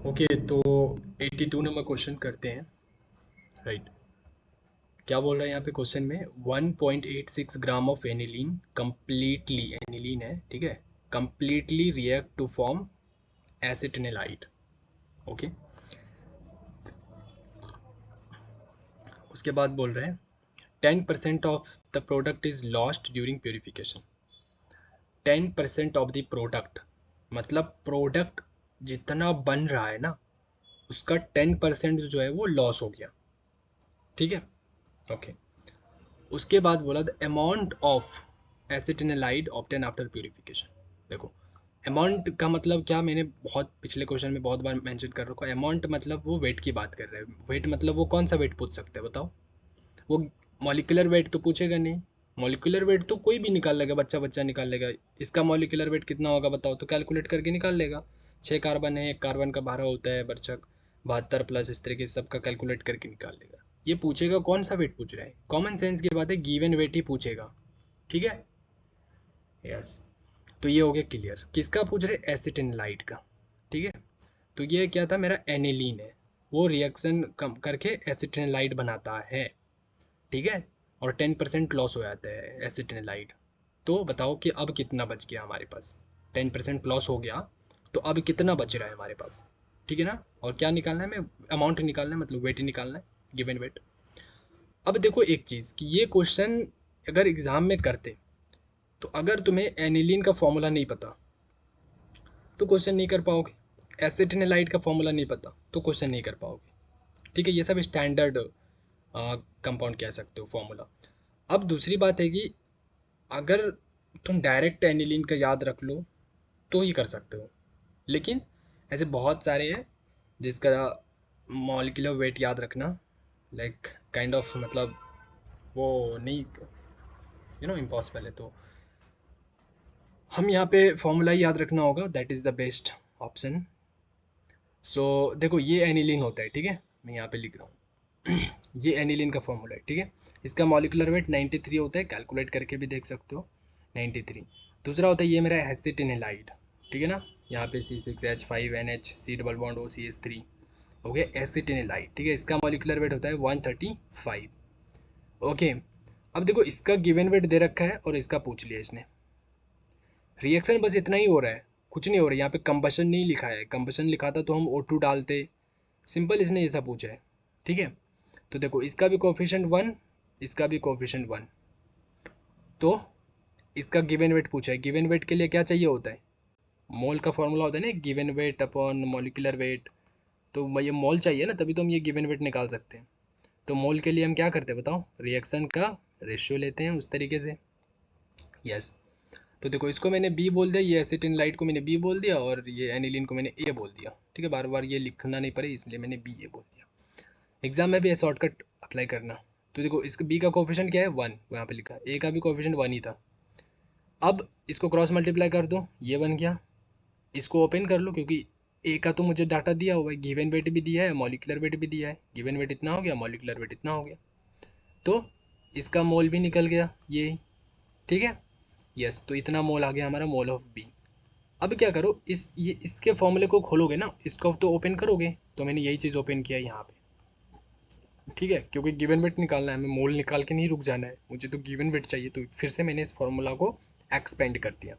Okay, तो 82 number question करते हैं। राइट, क्या बोल रहा है यहाँ पे क्वेश्चन में? 1.86 gram of aniline completely, aniline है ठीक है, completely react to form acetanilide. Okay, उसके बाद बोल रहे हैं 10% of the product is lost during purification. 10% of the product मतलब प्रोडक्ट जितना बन रहा है ना, उसका 10% जो है वो लॉस हो गया। ठीक है, ओके। उसके बाद बोला the amount of acetanilide obtain after purification. देखो, अमाउंट का मतलब क्या, मैंने बहुत पिछले क्वेश्चन में बहुत बार मेंशन कर रखा है। अमाउंट मतलब वो वेट की बात कर रहे हैं। वेट मतलब वो कौन सा वेट पूछ सकते हैं बताओ? वो मॉलिकुलर वेट तो पूछेगा नहीं। मॉलिकुलर वेट तो कोई भी निकाल लेगा, बच्चा बच्चा निकाल लेगा। इसका मॉलिकुलर वेट कितना होगा बताओ, तो कैलकुलेट करके निकाल लेगा। 6 कार्बन है, 1 कार्बन का 12 होता है बर्चक, 72 प्लस इस तरीके से सबका कैलकुलेट करके निकाल लेगा। ये पूछेगा कौन सा वेट पूछ रहा है, कॉमन सेंस की बात है, गिवन वेट ही पूछेगा। ठीक है, यस। तो ये हो गया क्लियर। किसका पूछ रहे? एसिटिनलाइट का। ठीक है, तो ये क्या था, मेरा एनिलीन है, वो रिएक्शन कम करके एसिटिनलाइट बनाता है। ठीक है, और 10% लॉस हो जाता है एसिटिनलाइट। तो बताओ कि अब कितना बच गया हमारे पास? 10% लॉस हो गया, तो अब कितना बच रहा है हमारे पास? ठीक है ना, और क्या निकालना है? हमें अमाउंट निकालना है, मतलब वेट ही निकालना है, गिवन वेट। अब देखो एक चीज़ कि ये क्वेश्चन अगर एग्ज़ाम में करते, तो अगर तुम्हें एनिलीन का फॉर्मूला नहीं पता तो क्वेश्चन नहीं कर पाओगे, एसिटिनलाइट का फॉर्मूला नहीं पता तो क्वेश्चन नहीं कर पाओगे। ठीक है, ये सब स्टैंडर्ड कंपाउंड कह सकते हो फॉर्मूला। अब दूसरी बात है कि अगर तुम डायरेक्ट एनिलीन का याद रख लो तो ही कर सकते हो, लेकिन ऐसे बहुत सारे हैं जिसका मॉलिक्यूलर वेट याद रखना लाइक काइंड ऑफ मतलब वो नहीं, इम्पॉसिबल है। तो हम यहाँ पे फॉर्मूला ही याद रखना होगा, that is the best option. So देखो, ये एनिलीन होता है, ठीक है, मैं यहाँ पे लिख रहा हूँ ये एनिलीन का फॉर्मूला है, ठीक है। इसका मॉलिक्यूलर वेट 93 होता है, कैलकुलेट करके भी देख सकते हो, 93। दूसरा होता है ये मेरा एसिटिनिलाइड, ठीक है ना, यहाँ पे C6H5NH, C double bond OCH3 हो गया एसिटिनिलाइड। ठीक है, इसका मॉलिक्यूलर वेट होता है 135। ओके, अब देखो इसका गिवन वेट दे रखा है और इसका पूछ लिया इसने। रिएक्शन बस इतना ही हो रहा है, कुछ नहीं हो रहा है। यहाँ पे कंबशन नहीं लिखा है, कंबशन लिखा था तो हम O2 डालते। सिंपल इसने ऐसा पूछा है। ठीक है, तो देखो इसका भी कोफिशिएंट 1, इसका भी कोफिशिएंट 1, तो इसका गिवन वेट पूछा है। गिवन वेट के लिए क्या चाहिए होता है? मोल का फॉर्मूला होता है ना, given weight upon molecular weight. तो ये मोल चाहिए ना, तभी तो हम ये गिवन वेट निकाल सकते हैं। तो मोल के लिए हम क्या करते हैं बताओ? रिएक्शन का रेशियो लेते हैं उस तरीके से। यस, तो देखो इसको मैंने बी बोल दिया, ये एसिटिनलाइट को मैंने बी बोल दिया, और ये एनिलीन को मैंने ए बोल दिया। ठीक है, बार बार ये लिखना नहीं पड़े इसलिए मैंने बी ए बोल दिया। एग्जाम में भी ये शॉर्टकट अप्लाई करना। तो देखो इसका बी का कोफिशिएंट क्या है? 1, यहाँ पे लिखा। ए का भी कोफिशिएंट 1 ही था। अब इसको क्रॉस मल्टीप्लाई कर दो, ये बन गया। इसको ओपन कर लो, क्योंकि ए का तो मुझे डाटा दिया हुआ है, गिवन वेट भी दिया है, मॉलिकुलर वेट भी दिया है। गिवन वेट इतना हो गया, मॉलिकुलर वेट इतना हो गया, तो इसका मोल भी निकल गया ये। ठीक है, यस, तो इतना मोल आ गया हमारा, मोल ऑफ बी। अब क्या करो, इसके फॉर्मूले को खोलोगे ना, इसको तो ओपन करोगे। तो मैंने यही चीज़ ओपन किया यहाँ पे। ठीक है, क्योंकि गिवन वेट निकालना है, हमें मोल निकाल के नहीं रुक जाना है, मुझे तो गिवन वेट चाहिए। तो फिर से मैंने इस फॉर्मूला को एक्सपेंड कर दिया।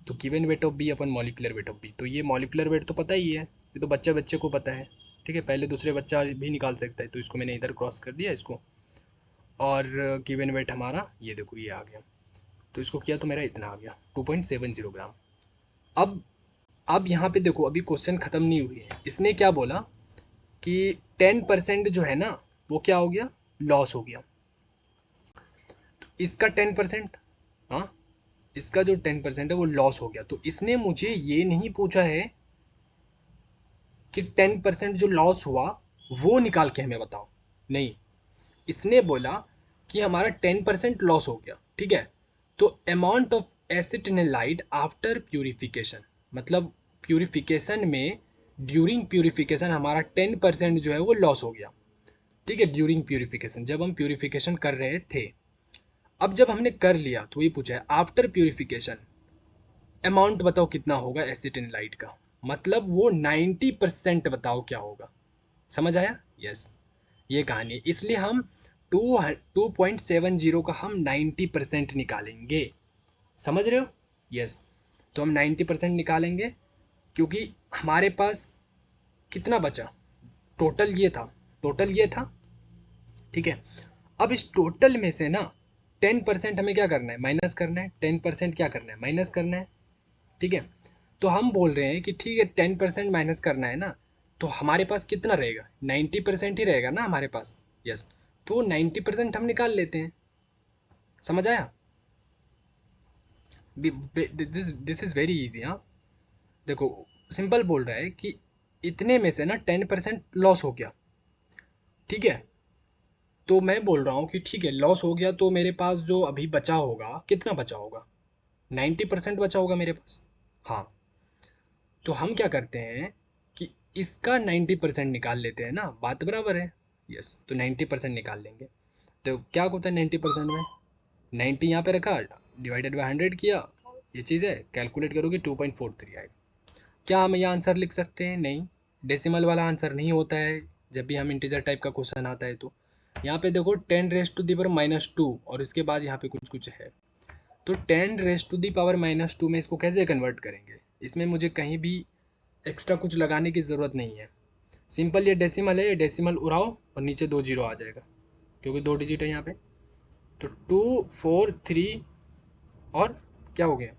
तो given weight of B upon molecular weight of B, तो ये मॉलिकुलर वेट तो पता ही है, ये तो बच्चे बच्चे को पता है। ठीक है, पहले दूसरे बच्चा भी निकाल सकता है, तो इसको मैंने इधर क्रॉस कर दिया इसको, और गिवन वेट हमारा ये देखो ये आ गया। तो इसको किया तो मेरा इतना आ गया 2.70 ग्राम। अब यहाँ पे देखो, अभी क्वेश्चन ख़त्म नहीं हुई है। इसने क्या बोला कि 10% जो है ना वो क्या हो गया? लॉस हो गया। इसका 10%, हाँ, इसका जो 10% है वो लॉस हो गया। तो इसने मुझे ये नहीं पूछा है कि 10% जो लॉस हुआ वो निकाल के हमें बताओ, नहीं, इसने बोला कि हमारा 10% लॉस हो गया। ठीक है, तो अमाउंट ऑफ एसिटिनिलाइड आफ्टर प्यूरिफिकेशन, मतलब प्यूरिफिकेशन में, ड्यूरिंग प्यूरिफिकेशन हमारा 10% जो है वो लॉस हो गया। ठीक है, ड्यूरिंग प्यूरिफिकेशन, जब हम प्यूरिफिकेशन कर रहे थे। अब जब हमने कर लिया तो ये पूछा है आफ्टर प्यूरिफिकेशन अमाउंट बताओ कितना होगा एसिटिनिलाइड का। मतलब वो 90% बताओ क्या होगा। समझ आया? यस, ये कहानी है। इसलिए हम 2.70 का हम 90% निकालेंगे। समझ रहे हो? यस, तो हम 90% निकालेंगे क्योंकि हमारे पास कितना बचा, टोटल ये था। ठीक है, अब इस टोटल में से ना 10% हमें क्या करना है, माइनस करना है। 10% क्या करना है, माइनस करना है। ठीक है, तो हम बोल रहे हैं कि ठीक है 10% माइनस करना है ना, तो हमारे पास कितना रहेगा, 90% ही रहेगा ना हमारे पास। यस, तो 90% हम निकाल लेते हैं। समझ आया? This is very easy. हाँ, देखो सिंपल बोल रहा है कि इतने में से ना 10% लॉस हो गया। ठीक है, तो मैं बोल रहा हूँ कि ठीक है लॉस हो गया, तो मेरे पास जो अभी बचा होगा, कितना बचा होगा, 90% बचा होगा मेरे पास। हाँ, तो हम क्या करते हैं कि इसका 90% निकाल लेते हैं ना, बात बराबर है। यस, तो 90% निकाल लेंगे। तो क्या होता है 90% में, 90 यहाँ पे रखा, डिवाइडेड बाई 100 किया, ये चीज़ है, कैलकुलेट करोगे 2.43 आएगा। क्या हम ये आंसर लिख सकते हैं? नहीं, डेसिमल वाला आंसर नहीं होता है जब भी हम इंटीजर टाइप का क्वेश्चन आता है। तो यहाँ पे देखो 10⁻⁻², और इसके बाद यहाँ पे कुछ कुछ है। तो 10⁻⁻² में इसको कैसे कन्वर्ट करेंगे, इसमें मुझे कहीं भी एक्स्ट्रा कुछ लगाने की ज़रूरत नहीं है। सिंपल, ये डेसिमल है, ये डेसिमल उड़ाओ और नीचे 2 जीरो आ जाएगा क्योंकि 2 डिजिट है यहाँ पे। तो 243 और क्या हो गया,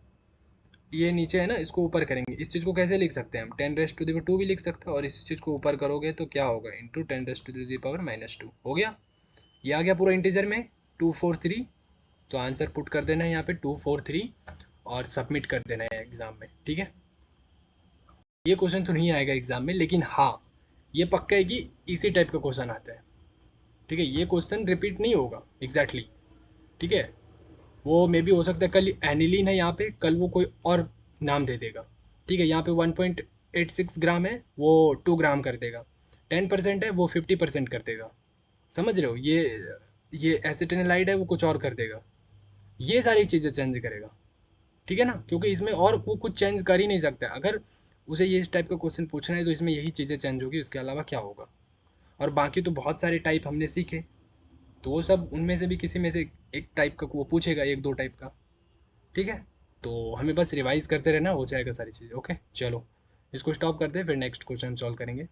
ये नीचे है ना, इसको ऊपर करेंगे। इस चीज़ को कैसे लिख सकते हैं हम, 10⁻² भी लिख सकते हैं, और इस चीज़ को ऊपर करोगे तो क्या होगा, इंटू 10⁻⁻² हो गया। ये आ गया पूरा इंटीजर में 243। तो आंसर पुट कर देना है यहाँ पे 243 और सबमिट कर देना है एग्ज़ाम में। ठीक है, ये क्वेश्चन तो नहीं आएगा एग्ज़ाम में, लेकिन हाँ ये पक्का है कि इसी टाइप का क्वेश्चन आता है। ठीक है, ये क्वेश्चन रिपीट नहीं होगा एग्जैक्टली। ठीक है, वो मे भी हो सकता है कल एनिलीन है यहाँ पे, कल वो कोई और नाम दे देगा। ठीक है, यहाँ पे 1.86 ग्राम है, वो 2 ग्राम कर देगा। 10% है, वो 50% कर देगा। समझ रहे हो? ये एसिटिनालाइड है, वो कुछ और कर देगा। ये सारी चीज़ें चेंज करेगा। ठीक है ना, क्योंकि इसमें और वो कुछ चेंज कर ही नहीं सकता। अगर उसे ये इस टाइप का क्वेश्चन पूछना है तो इसमें यही चीज़ें चेंज होगी, उसके अलावा क्या होगा। और बाकी तो बहुत सारे टाइप हमने सीखे, तो वो सब उनमें से भी किसी में से एक टाइप का वो पूछेगा, एक दो टाइप का। ठीक है, तो हमें बस रिवाइज करते रहना, हो जाएगा सारी चीज़ें। ओके, चलो इसको स्टॉप करते हैं, फिर नेक्स्ट क्वेश्चन सॉल्व करेंगे।